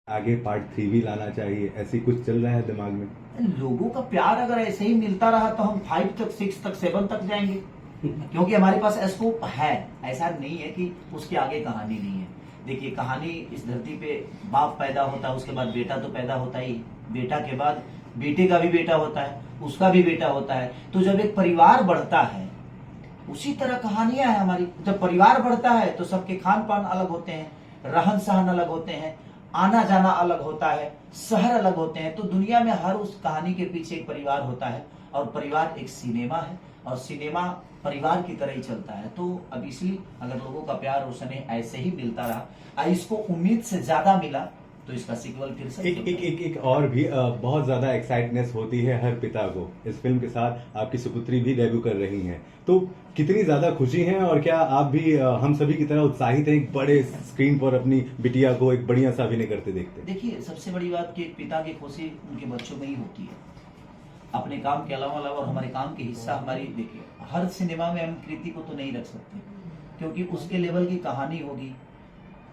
आगे पार्ट 3 भी लाना चाहिए, ऐसी कुछ चल रहा है दिमाग में? लोगों का प्यार अगर ऐसे ही मिलता रहा तो हम 5 तक 6 तक 7 तक जाएंगे, क्योंकि हमारे पास स्कोप है। ऐसा नहीं है कि उसके आगे कहानी नहीं है। देखिए, कहानी इस धरती पे बाप पैदा होता है, उसके बाद बेटा तो पैदा होता ही, बेटा के बाद बेटे का भी बेटा होता है, उसका भी बेटा होता है। तो जब एक परिवार बढ़ता है, उसी तरह कहानियां हैं हमारी। जब परिवार बढ़ता है तो सबके खान पान अलग होते हैं, रहन सहन अलग होते हैं, आना जाना अलग होता है, शहर अलग होते हैं। तो दुनिया में हर उस कहानी के पीछे एक परिवार होता है, और परिवार एक सिनेमा है, और सिनेमा परिवार की तरह ही चलता है। तो अब इसलिए अगर लोगों का प्यार और स्नेह ऐसे ही मिलता रहा, इसको उम्मीद से ज्यादा मिला, तो इसका सीक्वल फिर से एक और भी बहुत ज्यादा एक्साइटनेस होती है हर पिता को। इस फिल्म के साथ आपकी सुपुत्री भी डेब्यू कर रही हैं, तो कितनी ज्यादा खुशी है, और क्या आप भी हम सभी की तरह उत्साहित हैं एक बड़े स्क्रीन पर अपनी बिटिया को एक बढ़िया सा अभिनय करते देखते? देखिए, सबसे बड़ी बात कि पिता की खुशी उनके बच्चों में ही होती है, अपने काम के अलावा। और हमारे काम के हिस्सा हमारी, देखिए, हर सिनेमा में हम कृति को तो नहीं रख सकते, क्योंकि उसके लेवल की कहानी होगी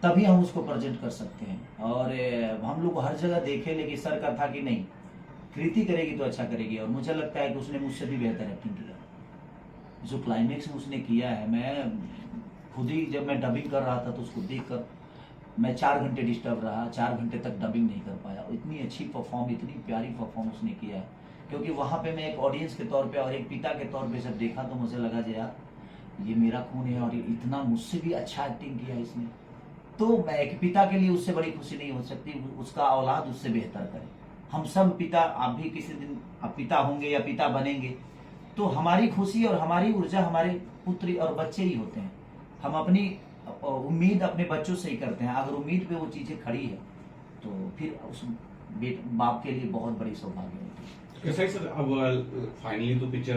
तभी हम उसको प्रेजेंट कर सकते हैं। और हम लोग हर जगह देखे, लेकिन सर का था कि नहीं, कृति करेगी तो अच्छा करेगी। और मुझे लगता है कि उसने मुझसे भी बेहतर एक्टिंग किया। जो क्लाइमेक्स में उसने किया है, मैं खुद ही जब मैं डबिंग कर रहा था तो उसको देखकर मैं 4 घंटे डिस्टर्ब रहा, 4 घंटे तक डबिंग नहीं कर पाया। इतनी अच्छी परफॉर्म, इतनी प्यारी परफॉर्म उसने किया है, क्योंकि वहाँ पे मैं एक ऑडियंस के तौर पे और एक पिता के तौर पे जब देखा तो मुझे लगा जी यार, ये मेरा खून है, और इतना मुझसे भी अच्छा एक्टिंग किया इसने। तो मैं एक पिता के लिए उससे बड़ी खुशी नहीं हो सकती, उसका औलाद उससे बेहतर करे। हम सब पिता, आप भी किसी दिन आप पिता होंगे या पिता बनेंगे, तो हमारी खुशी और हमारी ऊर्जा हमारे पुत्री और बच्चे ही होते हैं। हम अपनी उम्मीद अपने बच्चों से ही करते हैं। अगर उम्मीद पे वो चीजें खड़ी है तो फिर उस बाप के लिए बहुत बड़ी सौभाग्य होती है। सर, अब फाइनली तो पिक्चर